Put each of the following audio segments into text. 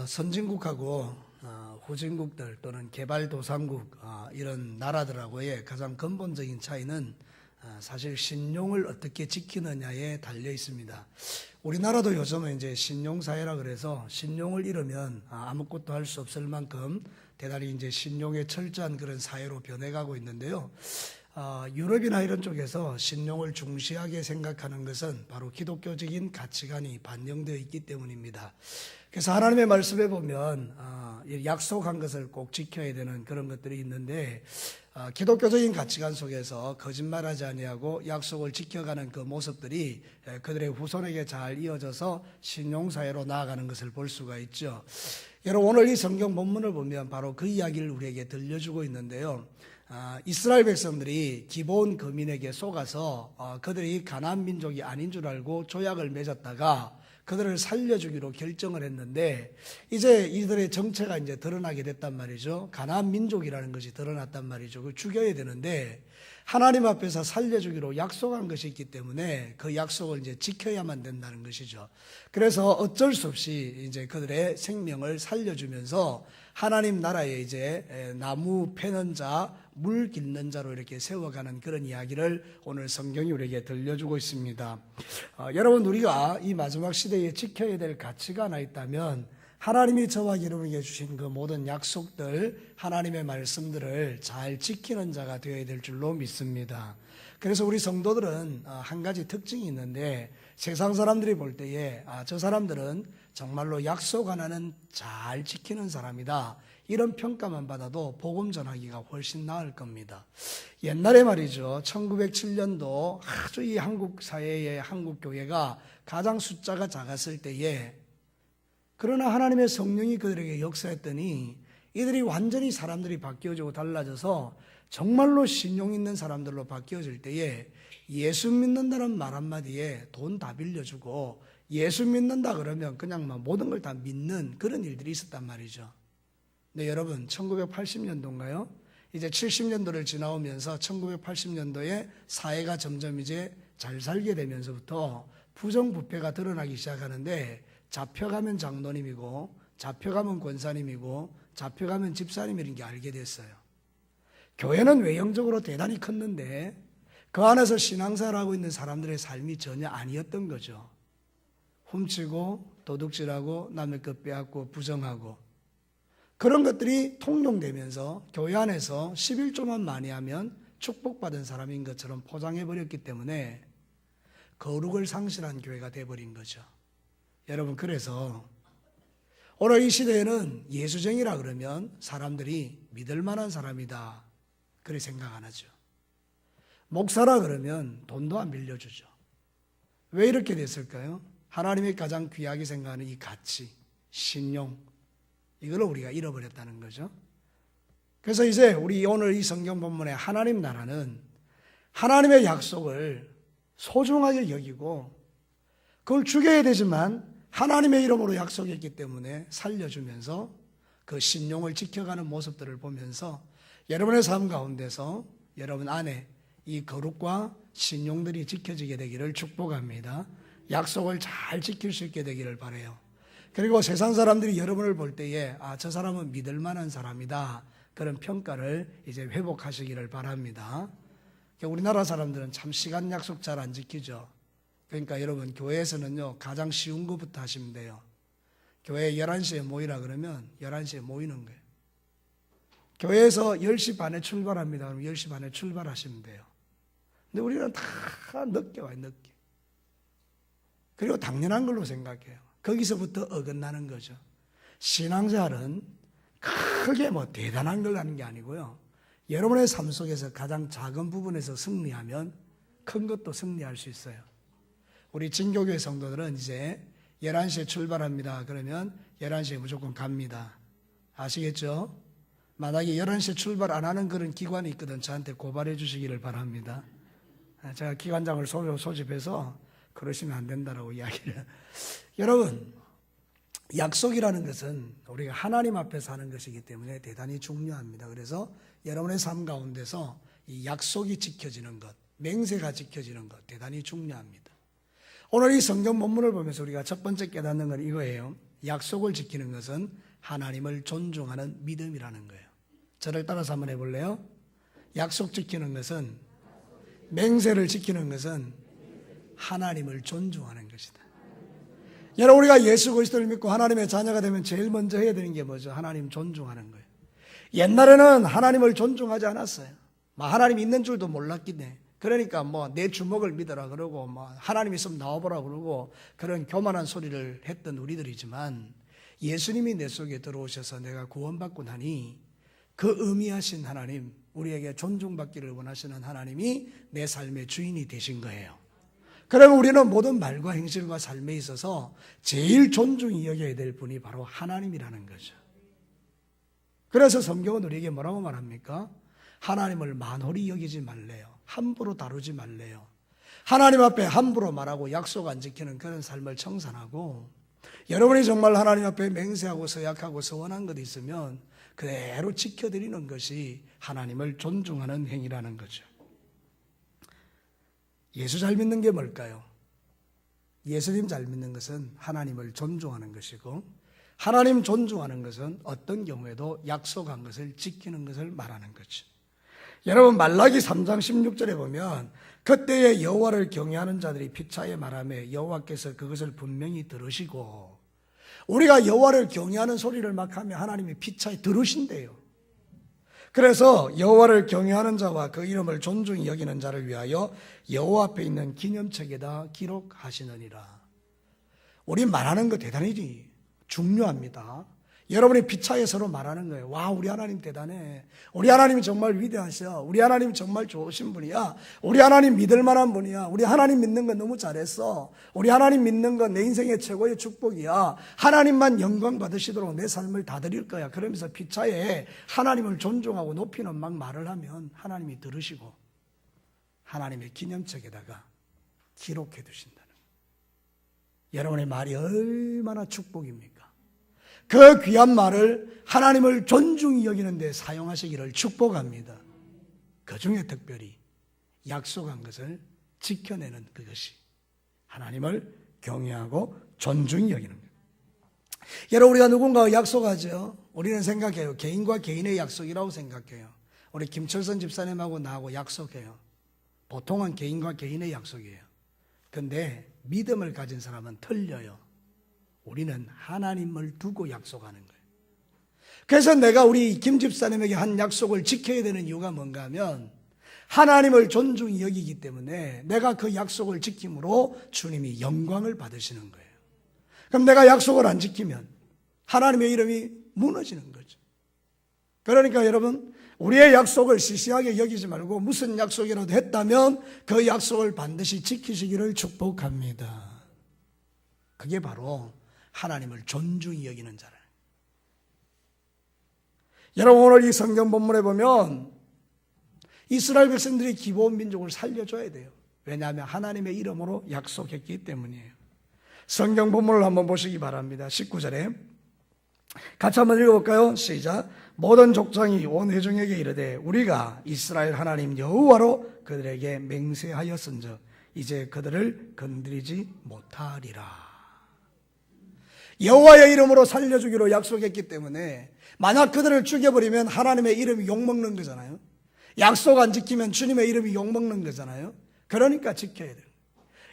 선진국하고 후진국들 또는 개발도상국 이런 나라들하고의 가장 근본적인 차이는 사실 신용을 어떻게 지키느냐에 달려 있습니다. 우리나라도 요즘은 이제 신용사회라 그래서 신용을 잃으면 아무것도 할 수 없을 만큼 대단히 이제 신용에 철저한 그런 사회로 변해가고 있는데요. 유럽이나 이런 쪽에서 신용을 중시하게 생각하는 것은 바로 기독교적인 가치관이 반영되어 있기 때문입니다. 그래서 하나님의 말씀에 보면 약속한 것을 꼭 지켜야 되는 그런 것들이 있는데 기독교적인 가치관 속에서 거짓말하지 아니하고 약속을 지켜가는 그 모습들이 그들의 후손에게 잘 이어져서 신용사회로 나아가는 것을 볼 수가 있죠. 여러분, 오늘 이 성경 본문을 보면 바로 그 이야기를 우리에게 들려주고 있는데요. 이스라엘 백성들이 기브온 거민에게 속아서 그들이 가나안 민족이 아닌 줄 알고 조약을 맺었다가 그들을 살려주기로 결정을 했는데 이제 이들의 정체가 이제 드러나게 됐단 말이죠. 가나안 민족이라는 것이 드러났단 말이죠. 그걸 죽여야 되는데 하나님 앞에서 살려주기로 약속한 것이 있기 때문에 그 약속을 이제 지켜야만 된다는 것이죠. 그래서 어쩔 수 없이 이제 그들의 생명을 살려주면서 하나님 나라에 이제 나무 패는 자, 물 깃는 자로 이렇게 세워가는 그런 이야기를 오늘 성경이 우리에게 들려주고 있습니다. 여러분, 우리가 이 마지막 시대에 지켜야 될 가치가 하나 있다면 하나님이 저와 여러분에게 주신 그 모든 약속들, 하나님의 말씀들을 잘 지키는 자가 되어야 될 줄로 믿습니다. 그래서 우리 성도들은 한 가지 특징이 있는데 세상 사람들이 볼 때에 저 사람들은 정말로 약속 하나는 잘 지키는 사람이다, 이런 평가만 받아도 복음 전하기가 훨씬 나을 겁니다. 옛날에 말이죠, 1907년도 아주 이 한국 사회의 한국 교회가 가장 숫자가 작았을 때에, 그러나 하나님의 성령이 그들에게 역사했더니 이들이 완전히 사람들이 바뀌어지고 달라져서 정말로 신용 있는 사람들로 바뀌어질 때에 예수 믿는다는 말 한마디에 돈 다 빌려주고 예수 믿는다 그러면 그냥 막 모든 걸 다 믿는 그런 일들이 있었단 말이죠. 네, 여러분, 1980년도인가요? 이제 70년도를 지나오면서 1980년도에 사회가 점점 이제 잘 살게 되면서부터 부정부패가 드러나기 시작하는데 잡혀가면 장로님이고 잡혀가면 권사님이고 잡혀가면 집사님이라는 게 알게 됐어요. 교회는 외형적으로 대단히 컸는데 그 안에서 신앙생활하고 있는 사람들의 삶이 전혀 아니었던 거죠. 훔치고 도둑질하고 남의 것 빼앗고 부정하고 그런 것들이 통용되면서 교회 안에서 11조만 많이 하면 축복받은 사람인 것처럼 포장해버렸기 때문에 거룩을 상실한 교회가 돼버린 거죠. 여러분, 그래서 오늘 이 시대에는 예수쟁이라 그러면 사람들이 믿을 만한 사람이다, 그렇게 생각 안 하죠. 목사라 그러면 돈도 안 빌려주죠. 왜 이렇게 됐을까요? 하나님이 가장 귀하게 생각하는 이 가치, 신용, 이걸 우리가 잃어버렸다는 거죠. 그래서 이제 우리 오늘 이 성경 본문의 하나님 나라는 하나님의 약속을 소중하게 여기고 그걸 죽여야 되지만 하나님의 이름으로 약속했기 때문에 살려주면서 그 신용을 지켜가는 모습들을 보면서 여러분의 삶 가운데서 여러분 안에 이 거룩과 신용들이 지켜지게 되기를 축복합니다. 약속을 잘 지킬 수 있게 되기를 바라요. 그리고 세상 사람들이 여러분을 볼 때에 저 사람은 믿을 만한 사람이다, 그런 평가를 이제 회복하시기를 바랍니다. 우리나라 사람들은 참 시간 약속 잘 안 지키죠. 그러니까 여러분, 교회에서는요 가장 쉬운 것부터 하시면 돼요. 교회 11시에 모이라 그러면 11시에 모이는 거예요. 교회에서 10시 반에 출발합니다. 그럼 10시 반에 출발하시면 돼요. 근데 우리는 다 늦게 와요, 늦게. 그리고 당연한 걸로 생각해요. 거기서부터 어긋나는 거죠. 신앙생활은 크게 대단한 걸 하는 게 아니고요. 여러분의 삶 속에서 가장 작은 부분에서 승리하면 큰 것도 승리할 수 있어요. 우리 진교교회 성도들은 이제 11시에 출발합니다. 그러면 11시에 무조건 갑니다. 아시겠죠? 만약에 11시에 출발 안 하는 그런 기관이 있거든 저한테 고발해 주시기를 바랍니다. 제가 기관장을 소집해서 그러시면 안 된다라고 이야기를. 여러분, 약속이라는 것은 우리가 하나님 앞에서 하는 것이기 때문에 대단히 중요합니다. 그래서 여러분의 삶 가운데서 이 약속이 지켜지는 것, 맹세가 지켜지는 것 대단히 중요합니다. 오늘 이 성경 본문을 보면서 우리가 첫 번째 깨닫는 건 이거예요. 약속을 지키는 것은 하나님을 존중하는 믿음이라는 거예요. 저를 따라서 한번 해볼래요? 약속 지키는 것은, 맹세를 지키는 것은 하나님을 존중하는 것이다. 여러분, 우리가 예수 그리스도를 믿고 하나님의 자녀가 되면 제일 먼저 해야 되는 게 뭐죠? 하나님 존중하는 거예요. 옛날에는 하나님을 존중하지 않았어요. 하나님 있는 줄도 몰랐긴 해. 그러니까 내 주먹을 믿어라 그러고 하나님 있으면 나와보라 그러고 그런 교만한 소리를 했던 우리들이지만, 예수님이 내 속에 들어오셔서 내가 구원받고 나니 그 의미하신 하나님, 우리에게 존중받기를 원하시는 하나님이 내 삶의 주인이 되신 거예요. 그러면 우리는 모든 말과 행실과 삶에 있어서 제일 존중이 여겨야 될 분이 바로 하나님이라는 거죠. 그래서 성경은 우리에게 뭐라고 말합니까? 하나님을 만홀히 여기지 말래요. 함부로 다루지 말래요. 하나님 앞에 함부로 말하고 약속 안 지키는 그런 삶을 청산하고, 여러분이 정말 하나님 앞에 맹세하고 서약하고 서원한 것 있으면 그대로 지켜드리는 것이 하나님을 존중하는 행위라는 거죠. 예수 잘 믿는 게 뭘까요? 예수님 잘 믿는 것은 하나님을 존중하는 것이고, 하나님 존중하는 것은 어떤 경우에도 약속한 것을 지키는 것을 말하는 거죠. 여러분, 말라기 3장 16절에 보면 그때의 여호와를 경외하는 자들이 피차에 말하며 여호와께서 그것을 분명히 들으시고, 우리가 여호와를 경외하는 소리를 막 하면 하나님이 피차에 들으신대요. 그래서 여호와를 경외하는 자와 그 이름을 존중히 여기는 자를 위하여 여호와 앞에 있는 기념책에다 기록하시느니라. 우리 말하는 거 대단히 중요합니다. 여러분이 피차에 서로 말하는 거예요. 와, 우리 하나님 대단해. 우리 하나님이 정말 위대하셔. 우리 하나님 정말 좋으신 분이야. 우리 하나님 믿을 만한 분이야. 우리 하나님 믿는 건 너무 잘했어. 우리 하나님 믿는 건 내 인생의 최고의 축복이야. 하나님만 영광 받으시도록 내 삶을 다 드릴 거야. 그러면서 피차에 하나님을 존중하고 높이는 막 말을 하면 하나님이 들으시고 하나님의 기념책에다가 기록해 두신다는 거예요. 여러분의 말이 얼마나 축복입니까? 그 귀한 말을 하나님을 존중히 여기는 데 사용하시기를 축복합니다. 그 중에 특별히 약속한 것을 지켜내는 그것이 하나님을 경외하고 존중히 여기는 거예요. 여러분, 우리가 누군가와 약속하죠. 우리는 생각해요. 개인과 개인의 약속이라고 생각해요. 우리 김철선 집사님하고 나하고 약속해요. 보통은 개인과 개인의 약속이에요. 그런데 믿음을 가진 사람은 틀려요. 우리는 하나님을 두고 약속하는 거예요. 그래서 내가 우리 김 집사님에게 한 약속을 지켜야 되는 이유가 뭔가 하면, 하나님을 존중히 여기기 때문에 내가 그 약속을 지킴으로 주님이 영광을 받으시는 거예요. 그럼 내가 약속을 안 지키면 하나님의 이름이 무너지는 거죠. 그러니까 여러분, 우리의 약속을 시시하게 여기지 말고 무슨 약속이라도 했다면 그 약속을 반드시 지키시기를 축복합니다. 그게 바로 하나님을 존중히 여기는 자라. 여러분, 오늘 이 성경 본문에 보면 이스라엘 백성들이 기브온 민족을 살려줘야 돼요. 왜냐하면 하나님의 이름으로 약속했기 때문이에요. 성경 본문을 한번 보시기 바랍니다. 19절에 같이 한번 읽어볼까요? 시작. 모든 족장이 온 회중에게 이르되 우리가 이스라엘 하나님 여호와로 그들에게 맹세하였은즉 이제 그들을 건드리지 못하리라. 여호와의 이름으로 살려주기로 약속했기 때문에 만약 그들을 죽여버리면 하나님의 이름이 욕먹는 거잖아요. 약속 안 지키면 주님의 이름이 욕먹는 거잖아요. 그러니까 지켜야 돼요.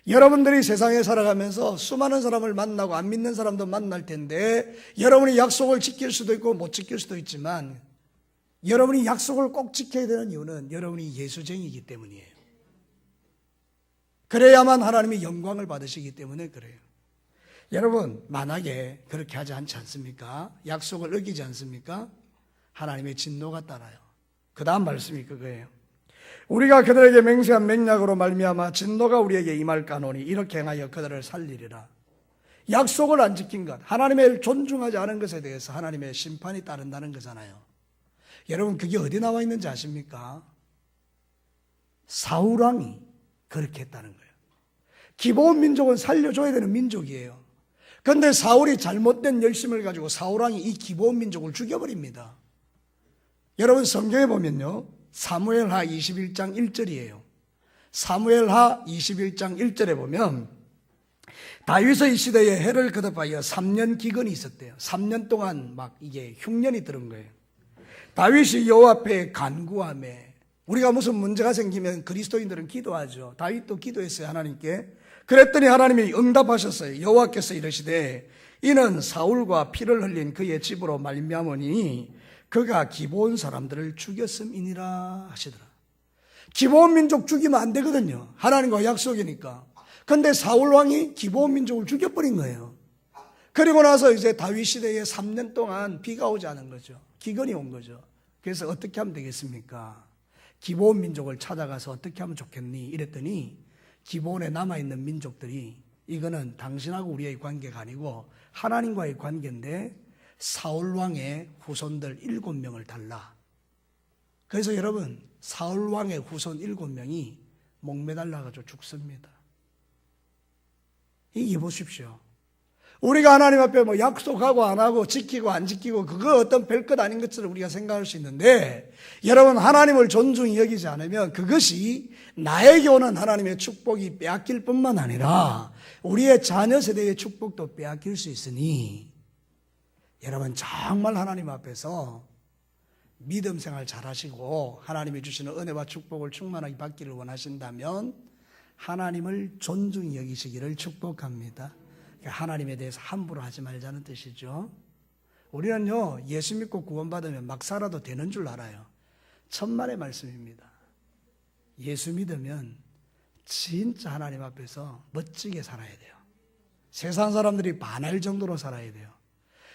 여러분들이 세상에 살아가면서 수많은 사람을 만나고 안 믿는 사람도 만날 텐데, 여러분이 약속을 지킬 수도 있고 못 지킬 수도 있지만 여러분이 약속을 꼭 지켜야 되는 이유는 여러분이 예수쟁이기 때문이에요. 그래야만 하나님이 영광을 받으시기 때문에 그래요. 여러분, 만약에 그렇게 하지 않지 않습니까? 약속을 어기지 않습니까? 하나님의 진노가 따라요. 그 다음 말씀이 그거예요. 우리가 그들에게 맹세한 맹약으로 말미암아 진노가 우리에게 임할까노니 이렇게 행하여 그들을 살리리라. 약속을 안 지킨 것, 하나님을 존중하지 않은 것에 대해서 하나님의 심판이 따른다는 거잖아요. 여러분, 그게 어디 나와 있는지 아십니까? 사울왕이 그렇게 했다는 거예요. 기브온 민족은 살려줘야 되는 민족이에요. 그런데 사울이 잘못된 열심을 가지고 사울왕이 이 기브온 민족을 죽여버립니다. 여러분, 성경에 보면요, 사무엘하 21장 1절이에요. 사무엘하 21장 1절에 보면 다윗의 시대에 해를 거듭하여 3년 기근이 있었대요. 3년 동안 막 이게 흉년이 들은 거예요. 다윗이 여호와 앞에 간구하며, 우리가 무슨 문제가 생기면 그리스도인들은 기도하죠. 다윗도 기도했어요, 하나님께. 그랬더니 하나님이 응답하셨어요. 여호와께서 이르시되 이는 사울과 피를 흘린 그의 집으로 말미암으니 그가 기브온 사람들을 죽였음이니라 하시더라. 기브온 민족 죽이면 안 되거든요. 하나님과 약속이니까. 근데 사울 왕이 기브온 민족을 죽여버린 거예요. 그리고 나서 이제 다윗 시대에 3년 동안 비가 오지 않은 거죠. 기근이 온 거죠. 그래서 어떻게 하면 되겠습니까? 기브온 민족을 찾아가서 어떻게 하면 좋겠니? 이랬더니 기브온에 남아있는 민족들이 이거는 당신하고 우리의 관계가 아니고 하나님과의 관계인데 사울 왕의 후손들 7명을 달라. 그래서 여러분, 사울 왕의 후손 7명이 목매달라가지고 죽습니다. 이게 보십시오. 우리가 하나님 앞에 뭐 약속하고 안 하고 지키고 안 지키고 그거 어떤 별것 아닌 것처럼 우리가 생각할 수 있는데, 여러분 하나님을 존중히 여기지 않으면 그것이 나에게 오는 하나님의 축복이 빼앗길 뿐만 아니라 우리의 자녀 세대의 축복도 빼앗길 수 있으니, 여러분 정말 하나님 앞에서 믿음 생활 잘하시고 하나님이 주시는 은혜와 축복을 충만하게 받기를 원하신다면 하나님을 존중히 여기시기를 축복합니다. 하나님에 대해서 함부로 하지 말자는 뜻이죠. 우리는요, 예수 믿고 구원받으면 막 살아도 되는 줄 알아요. 천만의 말씀입니다. 예수 믿으면 진짜 하나님 앞에서 멋지게 살아야 돼요. 세상 사람들이 반할 정도로 살아야 돼요.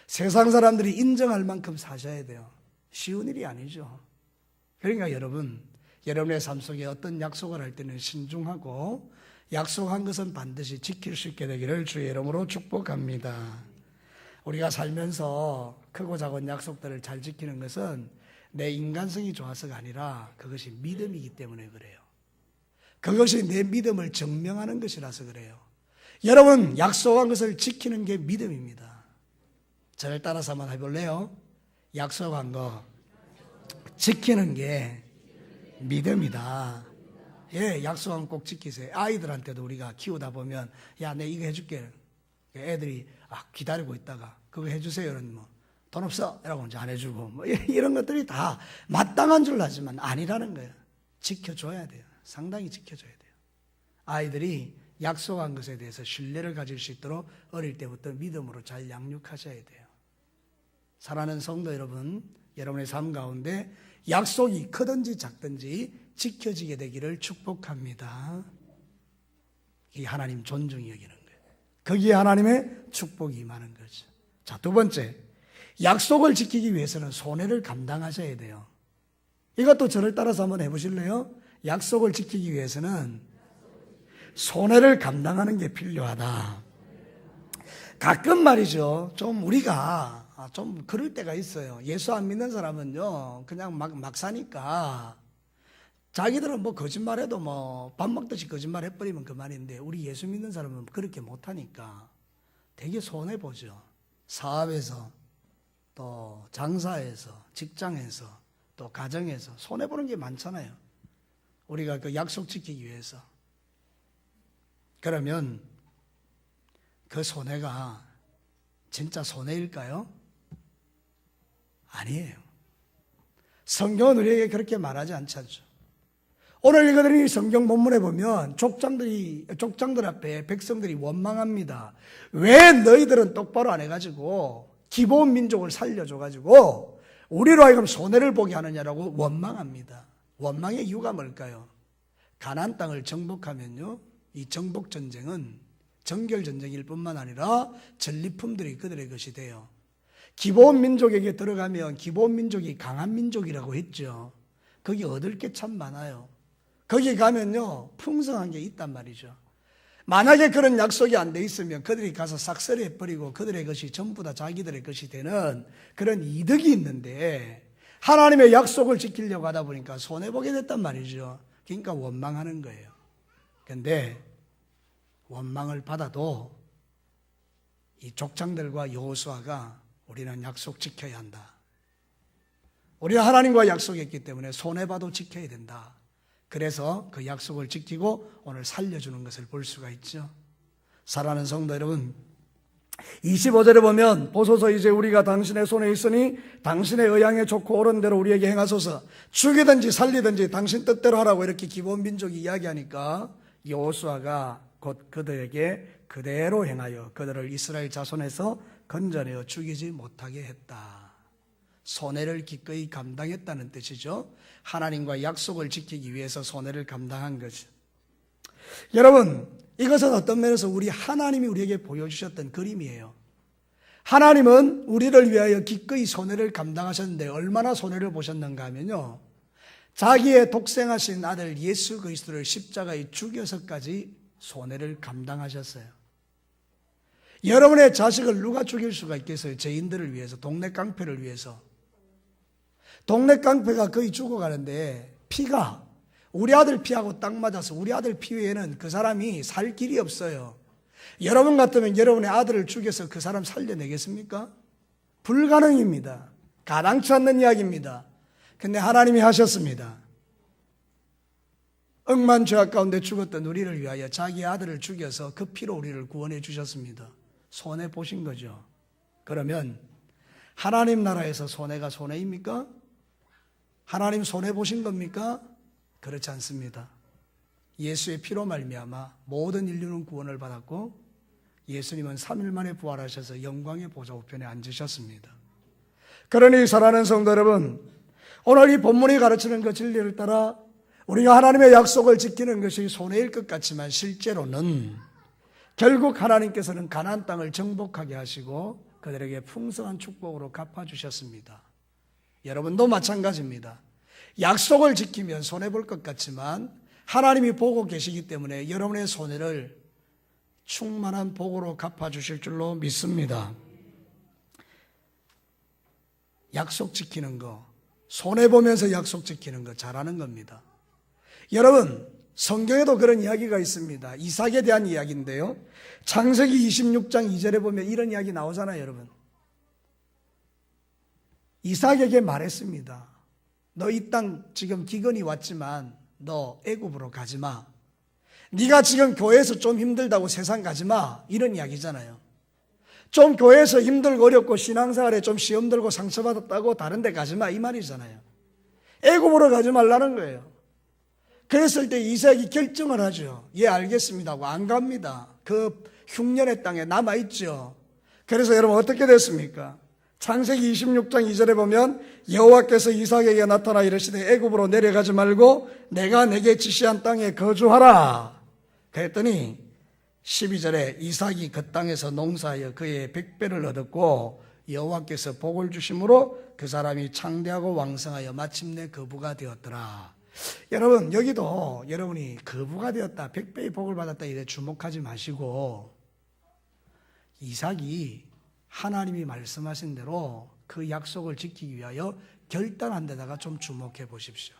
세상 사람들이 인정할 만큼 사셔야 돼요. 쉬운 일이 아니죠. 그러니까 여러분, 여러분의 삶 속에 어떤 약속을 할 때는 신중하고 약속한 것은 반드시 지킬 수 있게 되기를 주의 이름으로 축복합니다. 우리가 살면서 크고 작은 약속들을 잘 지키는 것은 내 인간성이 좋아서가 아니라 그것이 믿음이기 때문에 그래요. 그것이 내 믿음을 증명하는 것이라서 그래요. 여러분, 약속한 것을 지키는 게 믿음입니다. 저를 따라서 한번 해볼래요? 약속한 거 지키는 게 믿음이다. 예, 약속은 꼭 지키세요. 아이들한테도 우리가 키우다 보면, 야, 내 이거 해줄게. 애들이 기다리고 있다가 그거 해주세요. 이런 돈 없어. 이라고 이제 안 해주고 이런 것들이 다 마땅한 줄 알지만 아니라는 거예요. 지켜줘야 돼요. 상당히 지켜줘야 돼요. 아이들이 약속한 것에 대해서 신뢰를 가질 수 있도록 어릴 때부터 믿음으로 잘 양육하셔야 돼요. 사랑하는 성도 여러분, 여러분의 삶 가운데 약속이 크든지 작든지 지켜지게 되기를 축복합니다. 이 하나님 존중이 여기는 거예요. 거기에 하나님의 축복이 임하는 거죠. 자, 두 번째, 약속을 지키기 위해서는 손해를 감당하셔야 돼요. 이것도 저를 따라서 한번 해보실래요? 약속을 지키기 위해서는 손해를 감당하는 게 필요하다. 가끔 말이죠, 좀 우리가 좀 그럴 때가 있어요. 예수 안 믿는 사람은요, 그냥 막 사니까 자기들은 뭐 거짓말해도 뭐 밥 먹듯이 거짓말 해버리면 그만인데, 우리 예수 믿는 사람은 그렇게 못하니까 되게 손해보죠. 사업에서, 또 장사에서, 직장에서, 또 가정에서 손해보는 게 많잖아요. 우리가 그 약속 지키기 위해서. 그러면 그 손해가 진짜 손해일까요? 아니에요. 성경은 우리에게 그렇게 말하지 않죠. 오늘 읽어드린 성경 본문에 보면 족장들 앞에 백성들이 원망합니다. 왜 너희들은 똑바로 안 해가지고 기브온 민족을 살려줘가지고 우리로 하여금 손해를 보게 하느냐라고 원망합니다. 원망의 이유가 뭘까요? 가나안 땅을 정복하면요, 이 정복 전쟁은 정결 전쟁일 뿐만 아니라 전리품들이 그들의 것이 돼요. 기브온 민족에게 들어가면 기브온 민족이 강한 민족이라고 했죠. 거기 얻을 게 참 많아요. 거기 가면요, 풍성한 게 있단 말이죠. 만약에 그런 약속이 안 돼 있으면 그들이 가서 싹쓸이 해버리고 그들의 것이 전부 다 자기들의 것이 되는 그런 이득이 있는데, 하나님의 약속을 지키려고 하다 보니까 손해보게 됐단 말이죠. 그러니까 원망하는 거예요. 그런데 원망을 받아도 이 족장들과 여호수아가 우리는 약속 지켜야 한다. 우리는 하나님과 약속했기 때문에 손해봐도 지켜야 된다. 그래서 그 약속을 지키고 오늘 살려주는 것을 볼 수가 있죠. 사랑하는 성도 여러분, 25절에 보면 보소서 이제 우리가 당신의 손에 있으니 당신의 의향에 좋고 옳은 대로 우리에게 행하소서. 죽이든지 살리든지 당신 뜻대로 하라고 이렇게 기본 민족이 이야기하니까 여호수아가 곧 그들에게 그대로 행하여 그들을 이스라엘 자손에서 건져내어 죽이지 못하게 했다. 손해를 기꺼이 감당했다는 뜻이죠. 하나님과 약속을 지키기 위해서 손해를 감당한 거죠. 여러분, 이것은 어떤 면에서 우리 하나님이 우리에게 보여주셨던 그림이에요. 하나님은 우리를 위하여 기꺼이 손해를 감당하셨는데 얼마나 손해를 보셨는가 하면요, 자기의 독생하신 아들 예수 그리스도를 십자가에 죽여서까지 손해를 감당하셨어요. 여러분의 자식을 누가 죽일 수가 있겠어요? 죄인들을 위해서, 동네 깡패를 위해서. 동네 깡패가 거의 죽어가는데 피가 우리 아들 피하고 딱 맞아서 우리 아들 피 외에는 그 사람이 살 길이 없어요. 여러분 같으면 여러분의 아들을 죽여서 그 사람 살려내겠습니까? 불가능입니다. 가당치 않는 이야기입니다. 근데 하나님이 하셨습니다. 억만 죄악 가운데 죽었던 우리를 위하여 자기 아들을 죽여서 그 피로 우리를 구원해 주셨습니다. 손해보신 거죠. 그러면 하나님 나라에서 손해가 손해입니까? 하나님 손해보신 겁니까? 그렇지 않습니다. 예수의 피로 말미암아 모든 인류는 구원을 받았고 예수님은 3일 만에 부활하셔서 영광의 보좌 우편에 앉으셨습니다. 그러니 사랑하는 성도 여러분, 오늘 이 본문이 가르치는 그 진리를 따라 우리가 하나님의 약속을 지키는 것이 손해일 것 같지만 실제로는 결국 하나님께서는 가나안 땅을 정복하게 하시고 그들에게 풍성한 축복으로 갚아주셨습니다. 여러분도 마찬가지입니다. 약속을 지키면 손해볼 것 같지만 하나님이 보고 계시기 때문에 여러분의 손해를 충만한 복으로 갚아주실 줄로 믿습니다. 약속 지키는 거, 손해보면서 약속 지키는 거 잘하는 겁니다. 여러분, 성경에도 그런 이야기가 있습니다. 이삭에 대한 이야기인데요, 창세기 26장 2절에 보면 이런 이야기 나오잖아요. 여러분, 이삭에게 말했습니다. 너 이 땅 지금 기근이 왔지만 너 애굽으로 가지 마. 네가 지금 교회에서 좀 힘들다고 세상 가지 마. 이런 이야기잖아요. 좀 교회에서 힘들고 어렵고 신앙생활에 좀 시험 들고 상처받았다고 다른 데 가지 마. 이 말이잖아요. 애굽으로 가지 말라는 거예요. 그랬을 때 이삭이 결정을 하죠. 예, 알겠습니다 하고 안 갑니다. 그 흉년의 땅에 남아있죠. 그래서 여러분 어떻게 됐습니까? 창세기 26장 2절에 보면 여호와께서 이삭에게 나타나 이르시되 애굽으로 내려가지 말고 내가 내게 지시한 땅에 거주하라. 그랬더니 12절에 이삭이 그 땅에서 농사하여 그의 100배를 얻었고 여호와께서 복을 주심으로 그 사람이 창대하고 왕성하여 마침내 거부가 되었더라. 여러분, 여기도 여러분이 거부가 되었다, 100배의 복을 받았다 이래 주목하지 마시고 이삭이 하나님이 말씀하신 대로 그 약속을 지키기 위하여 결단한 데다가 좀 주목해 보십시오.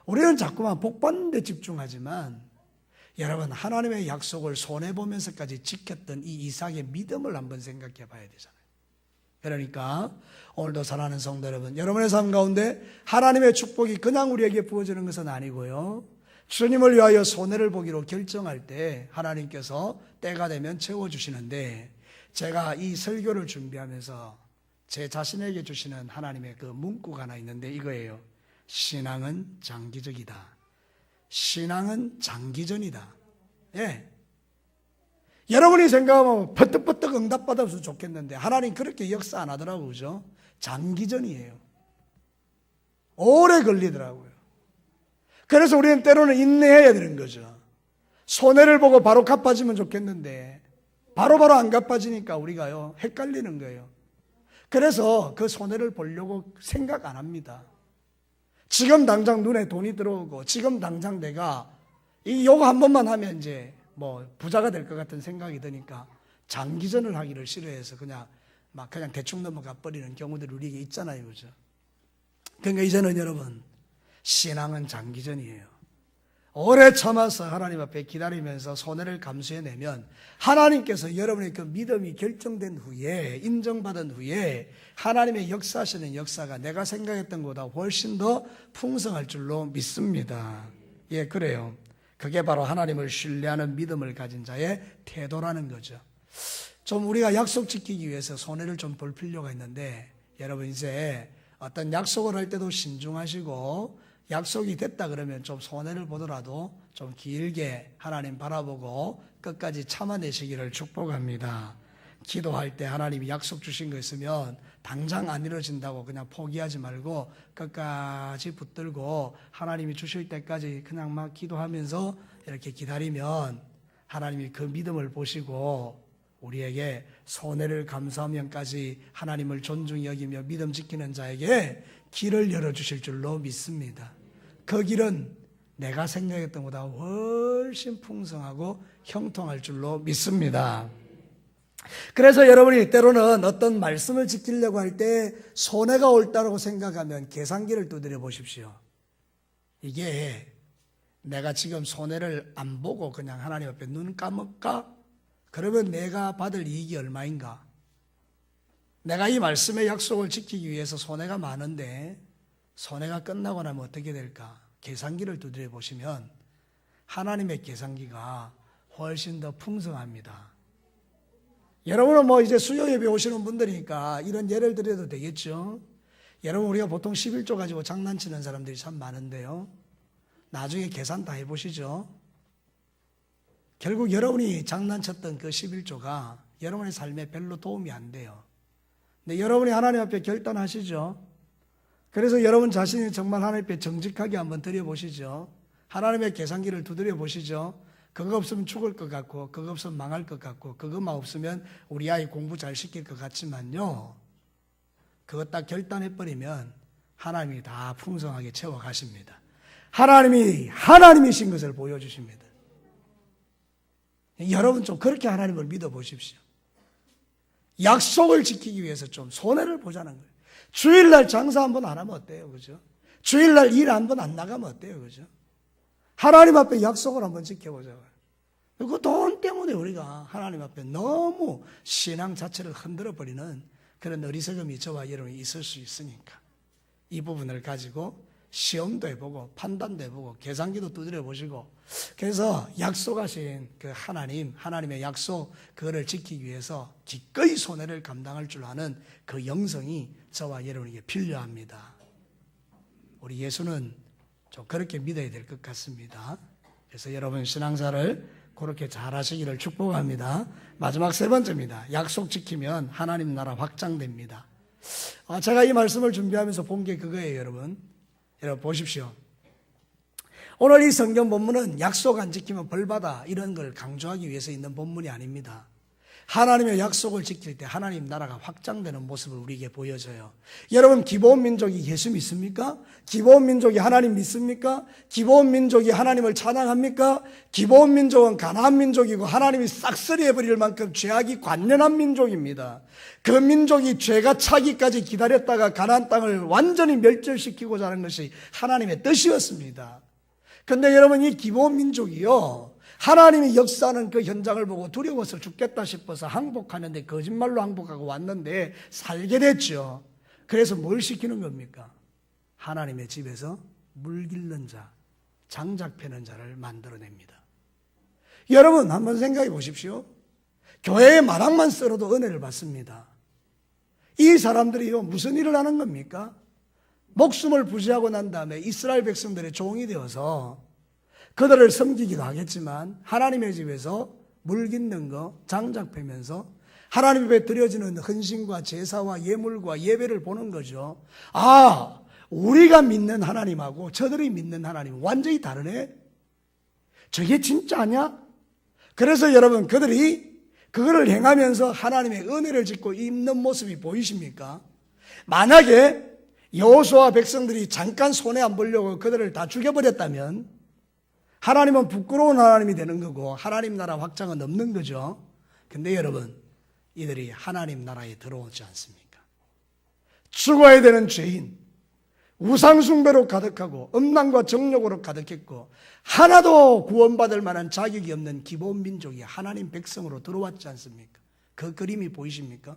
우리는 자꾸만 복 받는 데 집중하지만 여러분, 하나님의 약속을 손해보면서까지 지켰던 이 이삭의 믿음을 한번 생각해 봐야 되잖아요. 그러니까 오늘도 사랑하는 성도 여러분, 여러분의 삶 가운데 하나님의 축복이 그냥 우리에게 부어지는 것은 아니고요, 주님을 위하여 손해를 보기로 결정할 때 하나님께서 때가 되면 채워주시는데, 제가 이 설교를 준비하면서 제 자신에게 주시는 하나님의 그 문구가 하나 있는데 이거예요. 신앙은 장기적이다. 신앙은 장기전이다. 예. 여러분이 생각하면 버뜩버뜩 응답받아서 좋겠는데 하나님 그렇게 역사 안 하더라고요. 그죠? 장기전이에요. 오래 걸리더라고요. 그래서 우리는 때로는 인내해야 되는 거죠. 손해를 보고 바로 갚아지면 좋겠는데 바로바로 안 갚아지니까 우리가요 헷갈리는 거예요. 그래서 그 손해를 보려고 생각 안 합니다. 지금 당장 눈에 돈이 들어오고 지금 당장 내가 요거 한 번만 하면 이제 뭐 부자가 될 것 같은 생각이 드니까 장기전을 하기를 싫어해서 그냥 대충 넘어가 버리는 경우들이 우리에게 있잖아요. 그죠? 그러니까 이제는 여러분, 신앙은 장기전이에요. 오래 참아서 하나님 앞에 기다리면서 손해를 감수해내면 하나님께서 여러분의 그 믿음이 결정된 후에, 인정받은 후에 하나님의 역사하시는 역사가 내가 생각했던 것보다 훨씬 더 풍성할 줄로 믿습니다. 예, 그래요. 그게 바로 하나님을 신뢰하는 믿음을 가진 자의 태도라는 거죠. 좀 우리가 약속 지키기 위해서 손해를 좀 볼 필요가 있는데, 여러분 이제 어떤 약속을 할 때도 신중하시고, 약속이 됐다 그러면 좀 손해를 보더라도 좀 길게 하나님 바라보고 끝까지 참아내시기를 축복합니다. 기도할 때 하나님이 약속 주신 거 있으면 당장 안 이루어진다고 그냥 포기하지 말고 끝까지 붙들고 하나님이 주실 때까지 그냥 막 기도하면서 이렇게 기다리면 하나님이 그 믿음을 보시고 우리에게 손해를 감수하면까지 하나님을 존중히 여기며 믿음 지키는 자에게 길을 열어주실 줄로 믿습니다. 그 길은 내가 생각했던 것보다 훨씬 풍성하고 형통할 줄로 믿습니다. 그래서 여러분이 때로는 어떤 말씀을 지키려고 할 때 손해가 올다고 생각하면 계산기를 두드려 보십시오. 이게 내가 지금 손해를 안 보고 그냥 하나님 앞에 눈 감을까? 그러면 내가 받을 이익이 얼마인가? 내가 이 말씀의 약속을 지키기 위해서 손해가 많은데 손해가 끝나고 나면 어떻게 될까? 계산기를 두드려 보시면 하나님의 계산기가 훨씬 더 풍성합니다. 여러분은 뭐 이제 수요 예배 오시는 분들이니까 이런 예를 들어도 되겠죠. 여러분 우리가 보통 11조 가지고 장난치는 사람들이 참 많은데요. 나중에 계산 다 해보시죠. 결국 여러분이 장난쳤던 그 11조가 여러분의 삶에 별로 도움이 안 돼요. 근데 여러분이 하나님 앞에 결단하시죠. 그래서 여러분 자신이 정말 하나님 앞에 정직하게 한번 드려보시죠. 하나님의 계산기를 두드려 보시죠. 그거 없으면 죽을 것 같고 그거 없으면 망할 것 같고 그것만 없으면 우리 아이 공부 잘 시킬 것 같지만요, 그거 딱 결단해버리면 하나님이 다 풍성하게 채워가십니다. 하나님이신 것을 보여주십니다. 여러분 좀 그렇게 하나님을 믿어보십시오. 약속을 지키기 위해서 좀 손해를 보자는 거예요. 주일날 장사 한번 안 하면 어때요? 그죠? 주일날 일 한번 안 나가면 어때요? 그죠? 하나님 앞에 약속을 한번 지켜보자고요. 그 돈 때문에 우리가 하나님 앞에 너무 신앙 자체를 흔들어버리는 그런 어리석음이 저와 여러분이 있을 수 있으니까 이 부분을 가지고 시험도 해보고 판단도 해보고 계산기도 두드려 보시고, 그래서 약속하신 그 하나님의 약속 그거를 지키기 위해서 기꺼이 손해를 감당할 줄 아는 그 영성이 저와 여러분에게 필요합니다. 우리 예수는 좀 그렇게 믿어야 될 것 같습니다. 그래서 여러분 신앙사를 그렇게 잘 하시기를 축복합니다. 마지막 세 번째입니다. 약속 지키면 하나님 나라 확장됩니다. 제가 이 말씀을 준비하면서 본 게 그거예요. 여러분 보십시오. 오늘 이 성경 본문은 약속 안 지키면 벌받아 이런 걸 강조하기 위해서 있는 본문이 아닙니다. 하나님의 약속을 지킬 때 하나님 나라가 확장되는 모습을 우리에게 보여줘요. 여러분 기브온 민족이 예수 믿습니까? 기브온 민족이 하나님 믿습니까? 기브온 민족이 하나님을 찬양합니까? 기브온 민족은 가나안 민족이고 하나님이 싹쓸이해버릴 만큼 죄악이 관련한 민족입니다. 그 민족이 죄가 차기까지 기다렸다가 가나안 땅을 완전히 멸절시키고자 하는 것이 하나님의 뜻이었습니다. 그런데 여러분 이 기브온 민족이요, 하나님이 역사하는 그 현장을 보고 두려워서 죽겠다 싶어서 항복하는데 거짓말로 항복하고 왔는데 살게 됐죠. 그래서 뭘 시키는 겁니까? 하나님의 집에서 물 길는 자, 장작 패는 자를 만들어냅니다. 여러분 한번 생각해 보십시오. 교회의 마당만 썰어도 은혜를 받습니다. 이 사람들이요 무슨 일을 하는 겁니까? 목숨을 부지하고 난 다음에 이스라엘 백성들의 종이 되어서 그들을 섬기기도 하겠지만 하나님의 집에서 물 깃는 거, 장작 패면서 하나님 앞에 드려지는 헌신과 제사와 예물과 예배를 보는 거죠. 우리가 믿는 하나님하고 저들이 믿는 하나님 완전히 다르네? 저게 진짜냐? 그래서 여러분 그들이 그거를 행하면서 하나님의 은혜를 짓고 있는 모습이 보이십니까? 만약에 여호수아와 백성들이 잠깐 손해 안 보려고 그들을 다 죽여버렸다면 하나님은 부끄러운 하나님이 되는 거고 하나님 나라 확장은 없는 거죠. 근데 여러분 이들이 하나님 나라에 들어오지 않습니까? 죽어야 되는 죄인, 우상숭배로 가득하고 음란과 정욕으로 가득했고 하나도 구원받을 만한 자격이 없는 기본 민족이 하나님 백성으로 들어왔지 않습니까? 그 그림이 보이십니까?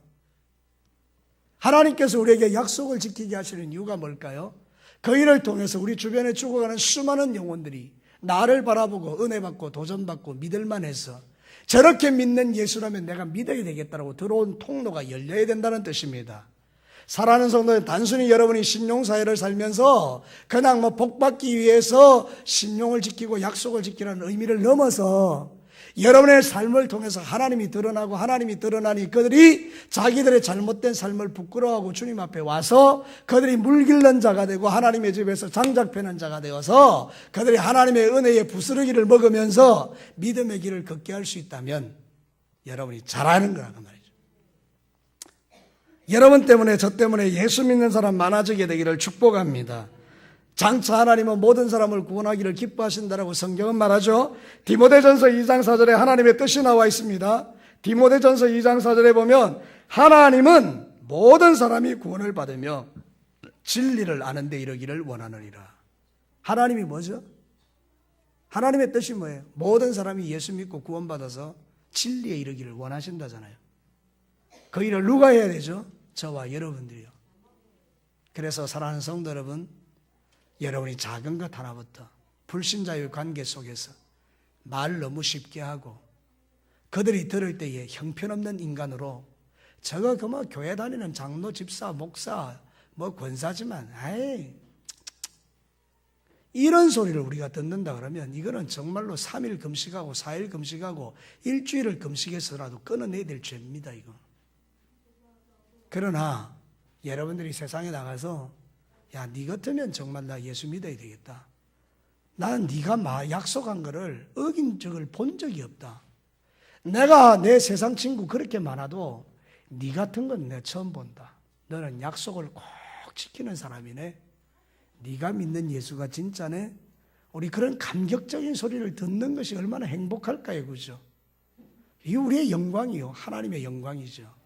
하나님께서 우리에게 약속을 지키게 하시는 이유가 뭘까요? 그 일을 통해서 우리 주변에 죽어가는 수많은 영혼들이 나를 바라보고 은혜 받고 도전 받고 믿을만 해서 저렇게 믿는 예수라면 내가 믿어야 되겠다라고 들어온 통로가 열려야 된다는 뜻입니다. 사랑하는 성도는 단순히 여러분이 신용사회를 살면서 그냥 복받기 위해서 신용을 지키고 약속을 지키라는 의미를 넘어서 여러분의 삶을 통해서 하나님이 드러나고 하나님이 드러나니 그들이 자기들의 잘못된 삶을 부끄러워하고 주님 앞에 와서 그들이 물길른 자가 되고 하나님의 집에서 장작패는 자가 되어서 그들이 하나님의 은혜의 부스러기를 먹으면서 믿음의 길을 걷게 할 수 있다면 여러분이 잘하는 거라고 말이죠. 여러분 때문에 저 때문에 예수 믿는 사람 많아지게 되기를 축복합니다. 장차 하나님은 모든 사람을 구원하기를 기뻐하신다라고 성경은 말하죠. 디모데전서 2장 4절에 하나님의 뜻이 나와 있습니다. 디모데전서 2장 4절에 보면 하나님은 모든 사람이 구원을 받으며 진리를 아는 데 이르기를 원하느니라. 하나님이 뭐죠? 하나님의 뜻이 뭐예요? 모든 사람이 예수 믿고 구원받아서 진리에 이르기를 원하신다잖아요. 그 일을 누가 해야 되죠? 저와 여러분들이요. 그래서 사랑하는 성도 여러분, 여러분이 작은 것 하나부터 불신자의 관계 속에서 말 너무 쉽게 하고 그들이 들을 때에 형편없는 인간으로 저거 그뭐 교회 다니는 장로, 집사, 목사, 권사지만 이런 소리를 우리가 듣는다 그러면 이거는 정말로 3일 금식하고 4일 금식하고 일주일을 금식해서라도 끊어내야 될 죄입니다. 이거. 그러나 여러분들이 세상에 나가서 야, 네 같으면 정말 나 예수 믿어야 되겠다. 나는 네가 약속한 거를 어긴 적을 본 적이 없다. 내가 내 세상 친구 그렇게 많아도 네 같은 건 내가 처음 본다. 너는 약속을 꼭 지키는 사람이네. 네가 믿는 예수가 진짜네. 우리 그런 감격적인 소리를 듣는 것이 얼마나 행복할까요, 그죠? 이게 우리의 영광이요, 하나님의 영광이죠.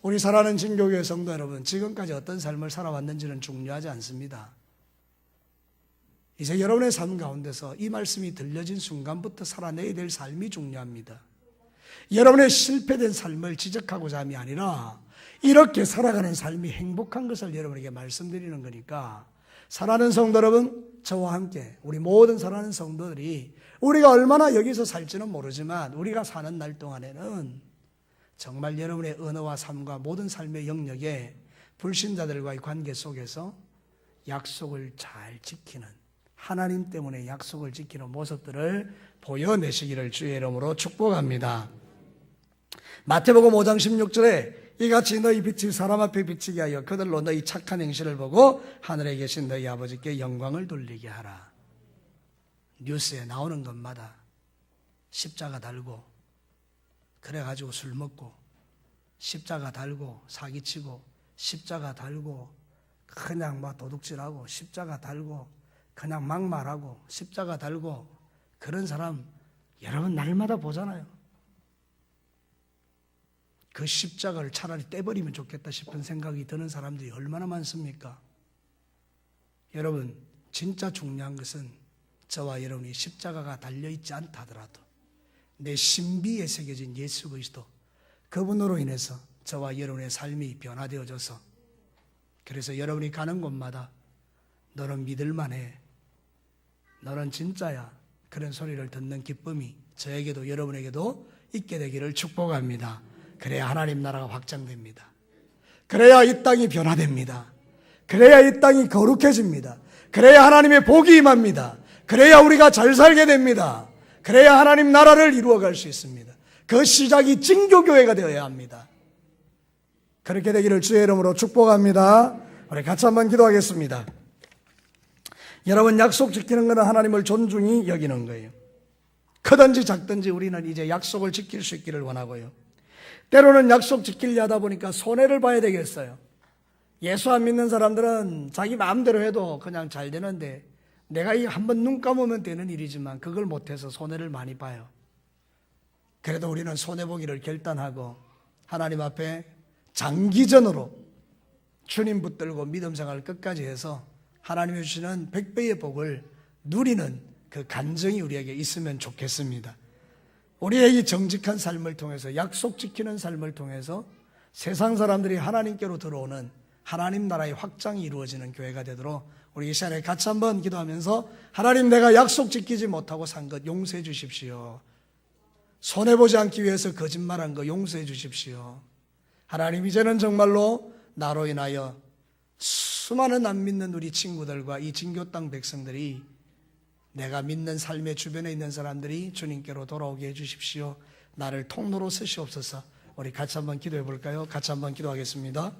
우리 사랑하는 진교교회 성도 여러분, 지금까지 어떤 삶을 살아왔는지는 중요하지 않습니다. 이제 여러분의 삶 가운데서 이 말씀이 들려진 순간부터 살아내야 될 삶이 중요합니다. 여러분의 실패된 삶을 지적하고자 함이 아니라 이렇게 살아가는 삶이 행복한 것을 여러분에게 말씀드리는 거니까, 사랑하는 성도 여러분, 저와 함께 우리 모든 사랑하는 성도들이 우리가 얼마나 여기서 살지는 모르지만 우리가 사는 날 동안에는 정말 여러분의 언어와 삶과 모든 삶의 영역에 불신자들과의 관계 속에서 약속을 잘 지키는, 하나님 때문에 약속을 지키는 모습들을 보여내시기를 주의 이름으로 축복합니다. 마태복음 5장 16절에 이같이 너희 빛이 사람 앞에 비치게 하여 그들로 너희 착한 행실을 보고 하늘에 계신 너희 아버지께 영광을 돌리게 하라. 뉴스에 나오는 것마다 십자가 달고 그래가지고 술 먹고 십자가 달고 사기치고 십자가 달고 그냥 도둑질하고 십자가 달고 그냥 막말하고 십자가 달고 그런 사람 여러분 날마다 보잖아요. 그 십자가를 차라리 떼버리면 좋겠다 싶은 생각이 드는 사람들이 얼마나 많습니까? 여러분, 진짜 중요한 것은 저와 여러분이 십자가가 달려있지 않다 하더라도 내 신비에 새겨진 예수 그리스도, 그분으로 인해서 저와 여러분의 삶이 변화되어져서, 그래서 여러분이 가는 곳마다 너는 믿을만해, 너는 진짜야, 그런 소리를 듣는 기쁨이 저에게도 여러분에게도 있게 되기를 축복합니다. 그래야 하나님 나라가 확장됩니다. 그래야 이 땅이 변화됩니다. 그래야 이 땅이 거룩해집니다. 그래야 하나님의 복이 임합니다. 그래야 우리가 잘 살게 됩니다. 그래야 하나님 나라를 이루어갈 수 있습니다. 그 시작이 진교교회가 되어야 합니다. 그렇게 되기를 주의 이름으로 축복합니다. 우리 같이 한번 기도하겠습니다. 여러분, 약속 지키는 것은 하나님을 존중히 여기는 거예요. 크든지 작든지 우리는 이제 약속을 지킬 수 있기를 원하고요. 때로는 약속 지키려 하다 보니까 손해를 봐야 되겠어요. 예수 안 믿는 사람들은 자기 마음대로 해도 그냥 잘 되는데, 내가 이 한번 눈 감으면 되는 일이지만 그걸 못해서 손해를 많이 봐요. 그래도 우리는 손해보기를 결단하고 하나님 앞에 장기전으로 주님 붙들고 믿음 생활을 끝까지 해서 하나님이 주시는 100배의 복을 누리는 그 간증이 우리에게 있으면 좋겠습니다. 우리의 이 정직한 삶을 통해서, 약속 지키는 삶을 통해서 세상 사람들이 하나님께로 들어오는 하나님 나라의 확장이 이루어지는 교회가 되도록 우리 이 시간에 같이 한번 기도하면서 하나님, 내가 약속 지키지 못하고 산 것 용서해 주십시오. 손해보지 않기 위해서 거짓말한 거 용서해 주십시오. 하나님, 이제는 정말로 나로 인하여 수많은 안 믿는 우리 친구들과 이 진교 땅 백성들이, 내가 믿는 삶의 주변에 있는 사람들이 주님께로 돌아오게 해 주십시오. 나를 통로로 쓰시옵소서. 우리 같이 한번 기도해 볼까요? 같이 한번 기도하겠습니다.